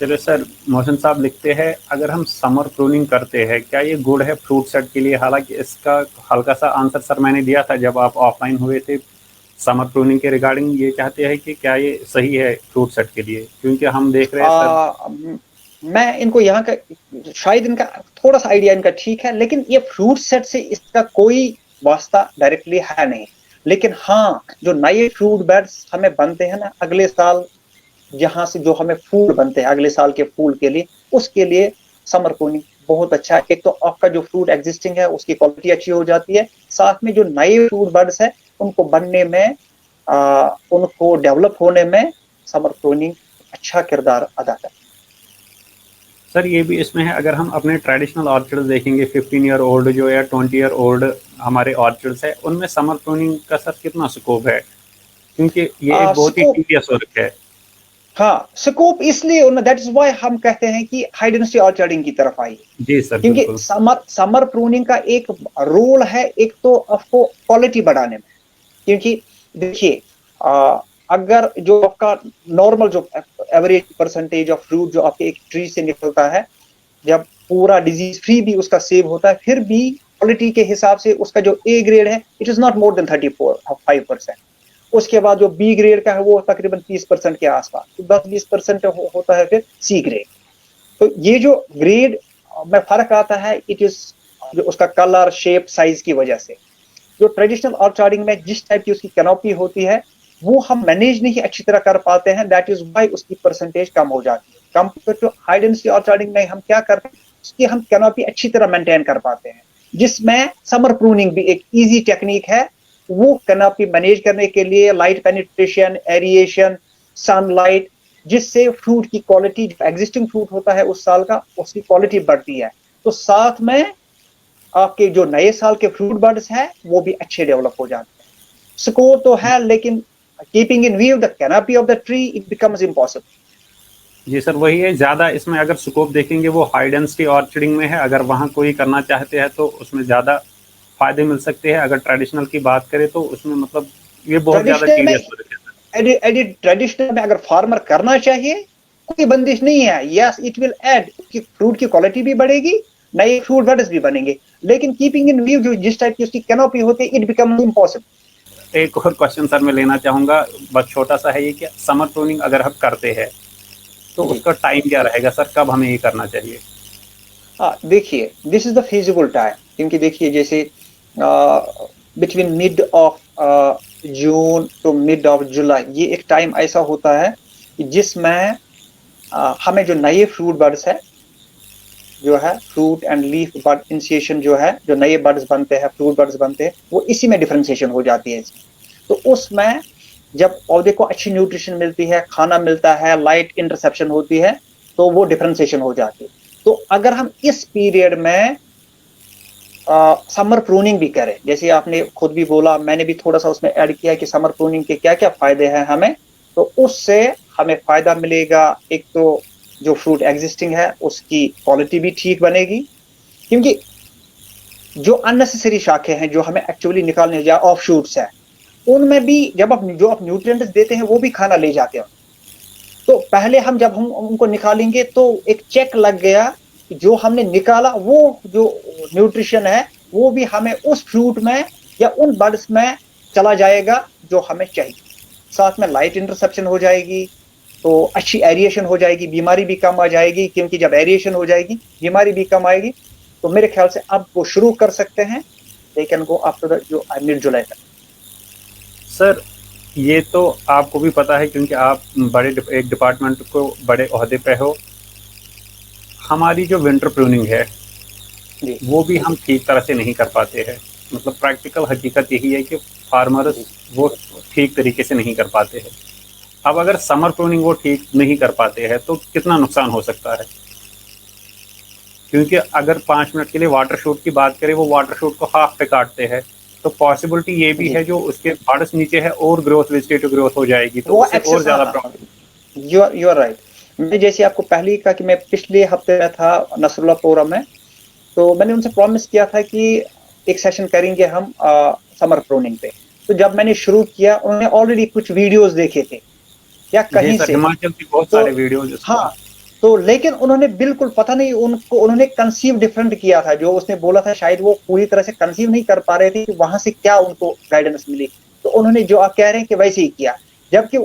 चलो सर, मोहसिन साहब लिखते हैं, अगर हम समर प्रूनिंग करते हैं क्या ये गुड है फ्रूट सेट के लिए? हालांकि इसका हल्का सा आंसर सर मैंने दिया था जब आप ऑफलाइन हुए थे। समर प्रूनिंग के रिगार्डिंग ये चाहते हैं कि क्या ये सही है फ्रूट सेट के लिए, क्योंकि हम देख रहे हैं सर। मैं इनको यहाँ का शायद इनका थोड़ा सा आइडिया इनका ठीक है, लेकिन ये फ्रूट सेट से इसका कोई वास्ता डायरेक्टली है नहीं। लेकिन हाँ, जो नए फ्रूट बेड्स हमें बनते हैं ना अगले साल, जहां से जो हमें फूल बनते हैं अगले साल के फूल के लिए, उसके लिए समर प्रूनिंग बहुत अच्छा है। एक तो आपका जो फ्रूट एग्जिस्टिंग है उसकी क्वालिटी अच्छी हो जाती है, साथ में जो नए फ्रूट बर्ड्स है उनको बनने में, उनको डेवलप होने में समर प्रूनिंग अच्छा किरदार अदा करता है। सर ये भी इसमें है, अगर हम अपने ट्रेडिशनल ऑर्चिड्स देखेंगे 15 ईयर ओल्ड जो या 20 ईयर ओल्ड हमारे ऑर्चिड्स है, उनमें समर प्रूनिंग का सर कितना स्कोप है? क्योंकि ये एक बहुत ही स्कोप, टीडियस वर्क है। हाँ स्कोप इसलिए, दैट इज वाई हम कहते हैं कि हाई डेंसिटी ऑर्चर्डिंग की तरफ आइए। जी सर क्योंकि बिल्कुल। समर प्रूनिंग का एक रोल है, एक तो आपको क्वालिटी बढ़ाने में। क्योंकि देखिए, अगर जो आपका नॉर्मल जो एवरेज परसेंटेज ऑफ फ्रूट जो आपके एक ट्री से निकलता है, जब पूरा डिजीज फ्री भी उसका सेव होता है, फिर भी क्वालिटी के हिसाब से उसका जो ए ग्रेड है it is not more than 34-5%। उसके बाद जो बी ग्रेड का है वो तकरीबन 30% के आसपास, तो 10-20% होता है फिर सी ग्रेड। तो ये जो ग्रेड में फर्क आता है, इट इज जो उसका कलर शेप साइज की वजह से। जो ट्रेडिशनल ऑर्चार्डिंग में जिस टाइप की उसकी कैनोपी होती है वो हम मैनेज नहीं अच्छी तरह कर पाते हैं, दैट इज वाई उसकी परसेंटेज कम हो जाती है। कंपेयर टू हाई डेंसिटी ऑर्चार्डिंग में हम क्या करते हैं, उसकी हम कैनोपी अच्छी तरह मेंटेन कर पाते हैं, जिसमें समर प्रूनिंग भी एक इजी टेक्निक है। वो कैनोपी मैनेज करने के लिए लाइट पेनिट्रेशन, एरिएशन, सनलाइट, जिससे फ्रूट की क्वालिटी, जो एग्जिस्टिंग फ्रूट होता है उस साल का, उसकी क्वालिटी बढ़ती है। तो साथ में आपके जो नए साल के फ्रूट बर्ड्स हैं वो भी अच्छे डेवलप हो जाते हैं। स्कोर तो है, लेकिन keeping in view the canopy of the tree it becomes impossible. जी सर, वही है, ज़्यादा इसमें अगर स्कोप देखेंगे वो हाई डेंसिटी ऑर्चर्डिंग में है। अगर वहाँ कोई करना चाहते हैं तो उसमें ज़्यादा फायदे मिल सकते हैं। अगर ट्रेडिशनल की बात करें तो उसमें मतलब ये बहुत ज़्यादा ट्रेडिशनल में, टीडियस वर्क है सर। ट्रेडिशनल में अगर फार्मर करना चाहिए कोई बंदिश नहीं है, yes it will add, fruit की क्वालिटी भी बढ़ेगी, नए फ्रूट बर्ड्स भी बनेंगे। लेकिन कीपिंग इन व्यू जो जिस टाइप की उसकी कैनोपी होती है इट बिकम्स इम्पॉसिबल। एक और क्वेश्चन सर मैं लेना चाहूँगा, बस छोटा सा है ये कि समर प्रूनिंग अगर हम करते हैं तो जी उसका टाइम क्या रहेगा सर, कब हमें ये करना चाहिए? हाँ, देखिए this is the feasible time. क्योंकि देखिए जैसे between mid of June to mid of July, ये एक टाइम ऐसा होता है कि जिसमें हमें जो नए फ्रूट बर्ड्स है, जो है fruit and leaf bird initiation, जो है जो नए बर्ड्स बनते हैं, फ्रूट बर्ड्स बनते हैं, वो इसी में डिफरेंशिएशन हो जाती है इसमें। तो उसमें जब पौधे को अच्छी न्यूट्रिशन मिलती है, खाना मिलता है, लाइट इंटरसेप्शन होती है, तो वो डिफरेंशिएशन हो जाती है। तो अगर हम इस पीरियड में समर प्रूनिंग भी करें, जैसे आपने खुद भी बोला, मैंने भी थोड़ा सा उसमें ऐड किया कि समर प्रूनिंग के क्या क्या फायदे हैं हमें, तो उससे हमें फायदा मिलेगा। एक तो जो फ्रूट एग्जिस्टिंग है उसकी क्वालिटी भी ठीक बनेगी, क्योंकि जो अननेसेसरी शाखें हैं जो हमें एक्चुअली निकालने, या ऑफ शूट्स है, उनमें भी जब आप जो आप न्यूट्रिएंट्स देते हैं वो भी खाना ले जाते हैं। तो पहले हम उनको निकालेंगे तो एक चेक लग गया कि जो हमने निकाला वो जो न्यूट्रिशन है वो भी हमें उस फ्रूट में या उन बर्ड्स में चला जाएगा जो हमें चाहिए। साथ में लाइट इंटरसेप्शन हो जाएगी, तो अच्छी एरिएशन हो जाएगी, बीमारी भी कम आ जाएगी। क्योंकि जब एरिएशन हो जाएगी बीमारी भी कम आएगी। तो मेरे ख्याल से अब वो शुरू कर सकते हैं, दे कैन गो आफ्टर जो मिड जुलाई तक। सर ये तो आपको भी पता है क्योंकि आप एक डिपार्टमेंट को बड़े ओहदे पे हो। हमारी जो विंटर प्रूनिंग है जी वो भी हम ठीक तरह से नहीं कर पाते हैं। मतलब प्रैक्टिकल हकीकत यही है कि फार्मर्स जी वो ठीक तरीके से नहीं कर पाते हैं। अब अगर समर प्रूनिंग वो ठीक नहीं कर पाते हैं तो कितना नुकसान हो सकता है? क्योंकि अगर 5 मिनट के लिए वाटर शूट की बात करें, वो वाटर शूट को हाफ पे काटते हैं, तो पॉसिबिलिटी ये भी जी है जो उसके बारिश नीचे है और ग्रोथ, वेजिटेटिव ग्रोथ हो जाएगी, तो वो उससे और एक्सेस, हाँ ज़्यादा हाँ, प्रॉब्लम। You are right. मैं जैसे आपको पहले ही कहा कि मैं पिछले हफ्ते में था नसरुल्लापुरम में, तो मैंने उनसे प्रॉमिस किया था कि एक सेशन करेंगे हम समर प्रूनिंग पे। तो जब मैंने शुरू किया उन्होंने ऑलरेडी कुछ वीडियोस देखे थे या जी कहीं सर, से। हिमाचल की बहुत तो सारे वीडियोज इस हाँ, पर। तो लेकिन उन्होंने बिल्कुल पता नहीं उनको उन्होंने कंसीव डिफरेंट किया था। जो उसने बोला था शायद वो पूरी तरह से कंसीव नहीं कर पा रहे थे कि वहां से क्या उनको गाइडेंस मिली। तो उन्होंने जो आप कह रहे हैं कि वैसे ही किया, जबकि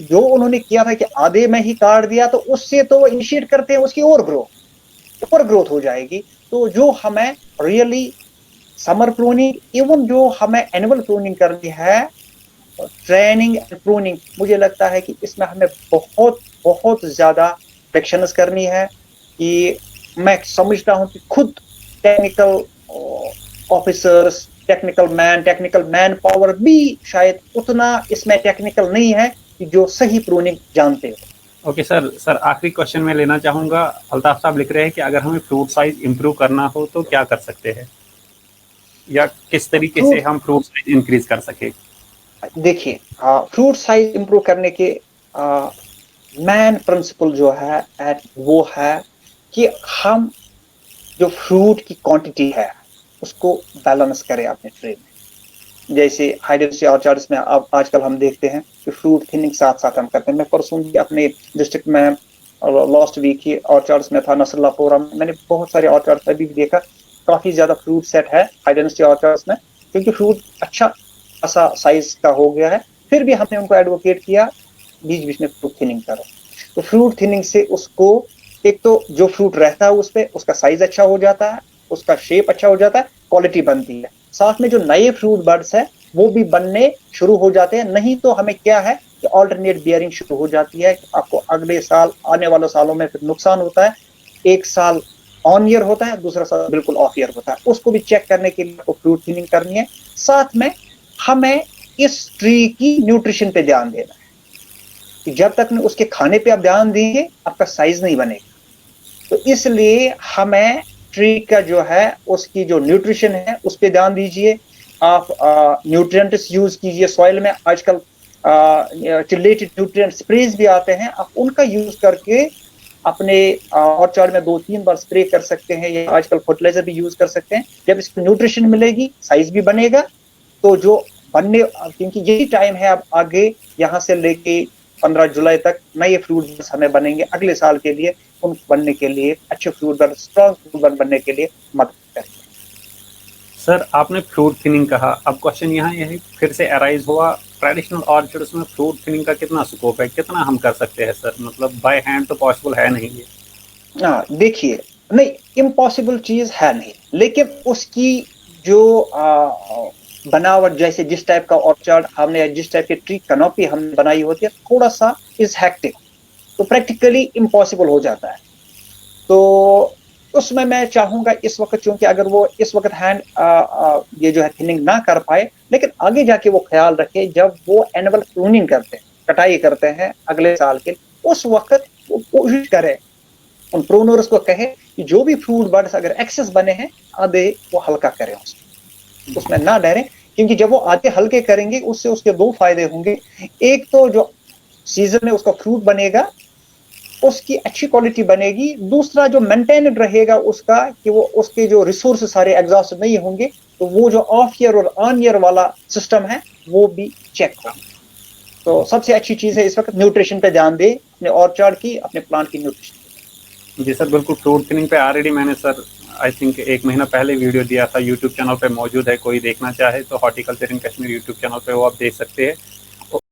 जो उन्होंने किया था कि आधे में ही काट दिया, तो उससे तो इनिशिएट करते हैं उसकी और ग्रोथ हो जाएगी। तो जो हमें रियली समर प्रूनिंग, इवन जो हमें एनुअल प्रूनिंग करनी है, ट्रेनिंग एंड प्रूनिंग, मुझे लगता है कि इसमें हमें बहुत बहुत ज्यादा फ्लेक्शंस करनी है। कि मैं समझता हूं कि खुद technical officers, technical man power भी शायद उतना इसमें टेक्निकल नहीं है कि जो सही प्रूनिंग जानते हो। ओके सर आखिरी क्वेश्चन मैं लेना चाहूँगा। अल्ताफ साहब लिख रहे हैं कि अगर हमें फ्रूट साइज इम्प्रूव करना हो तो क्या कर सकते हैं, या किस तरीके से हम फ्रूट साइज इंक्रीज कर सके? देखिए, फ्रूट साइज इंप्रूव करने के मेन प्रिंसिपल जो है वो है कि हम जो फ्रूट की क्वांटिटी है उसको बैलेंस करें अपने ट्रे में। जैसे हाई डेंसिटी ऑर्चार्ड्स में अब आजकल हम देखते हैं कि फ्रूट थिनिंग साथ साथ हम करते हैं। मैं परसों भी अपने डिस्ट्रिक्ट में लास्ट वीक ही ऑर्चार्ड्स में था, नसरुल्लाहपुरा में। मैंने बहुत सारे ऑर्चार्ड्स में भी देखा, काफी ज्यादा फ्रूट सेट है हाई डेंसिटी ऑर्चार्ड्स में, क्योंकि फ्रूट अच्छा खासा साइज का हो गया है। फिर भी हमने उनको एडवोकेट किया बीच बीच में फ्रूट थिनिंग करो। तो फ्रूट थिनिंग से उसको एक तो जो फ्रूट रहता है उस पे उसका साइज अच्छा हो जाता है, उसका शेप अच्छा हो जाता है, क्वालिटी बनती है। साथ में जो नए फ्रूट बर्ड्स है वो भी बनने शुरू हो जाते हैं। नहीं तो हमें क्या है कि ऑल्टरनेट बियरिंग शुरू हो जाती है। आपको अगले साल, आने वाले सालों में फिर नुकसान होता है। एक साल ऑन ईयर होता है, दूसरा साल बिल्कुल ऑफ ईयर होता है। उसको भी चेक करने के लिए आपको फ्रूट थिनिंग करनी है। साथ में हमें इस ट्री की न्यूट्रिशन पे ध्यान देना है कि जब तक उसके खाने पे आप ध्यान देंगे आपका साइज नहीं बनेगा। तो इसलिए हमें ट्री का जो है उसकी जो न्यूट्रिशन है उस पर ध्यान दीजिए। आप न्यूट्रिएंट्स यूज कीजिए सॉइल में। आजकल चिलेटेड न्यूट्रिएंट स्प्रेज भी आते हैं, आप उनका यूज करके अपने ऑर्चार्ड में 2-3 बार स्प्रे कर सकते हैं, या आजकल फर्टिलाइजर भी यूज कर सकते हैं। जब इसको न्यूट्रिशन मिलेगी, साइज भी बनेगा। तो जो बनने, क्योंकि यही टाइम है अब आगे यहाँ से लेके 15 जुलाई तक नए फ्रूट हमें बनेंगे अगले साल के लिए। उन बनने के लिए, अच्छे फ्रूट बन, स्ट्रॉन्ग फ्रूट बनने के लिए मदद करेंगे। सर आपने फ्रूट थिनिंग कहा, अब क्वेश्चन यहाँ यही फिर से अराइज हुआ, ट्रेडिशनल ऑर्चर्ड्स में फ्रूट थिनिंग का कितना स्कोप है, कितना हम कर सकते हैं सर? मतलब बाय हैंड तो पॉसिबल है नहीं ये। देखिए, नहीं, इम्पॉसिबल चीज है नहीं, लेकिन उसकी जो बनावट, जैसे जिस टाइप का ऑर्चर्ड हमने, जिस टाइप की ट्री कैनोपी हमने बनाई होती है, थोड़ा सा इज हेक्टिक, तो प्रैक्टिकली इम्पॉसिबल हो जाता है। तो उसमें मैं चाहूंगा इस वक्त, क्योंकि अगर वो इस वक्त हैंड ये जो है थिनिंग ना कर पाए, लेकिन आगे जाके वो ख्याल रखे जब वो एनुअल प्रूनिंग करते हैं, कटाई करते हैं अगले साल के, उस वक्त वो कोशिश करे, उन प्रूनर्स को कहे कि जो भी फ्रूट बर्ड्स अगर एक्सेस बने हैं आधे वो हल्का करें, उसमें ना डरें। क्योंकि जब वो आधे हल्के करेंगे उससे उसके दो फायदे होंगे। एक तो जो सीजन में उसका फ्रूट बनेगा उसकी अच्छी क्वालिटी बनेगी। दूसरा जो मेंटेनेड रहेगा उसका, कि वो उसके जो रिसोर्स सारे एग्जॉस्ट नहीं होंगे, तो वो जो ऑफ ईयर और ऑन ईयर वाला सिस्टम है वो भी चेक हो। तो सबसे अच्छी चीज है इस वक्त न्यूट्रिशन पे ध्यान दे, अपने ऑर्चार्ड की, अपने प्लांट की न्यूट्रिशन। जी सर बिल्कुल, फ्रूट थिनिंग पे ऑलरेडी मैंने सर आई थिंक 1 महीना पहले वीडियो दिया था, यूट्यूब चैनल पे मौजूद है, कोई देखना चाहे तो हॉर्टिकल्चर इन कश्मीर यूट्यूब चैनल पे वो आप देख सकते हैं।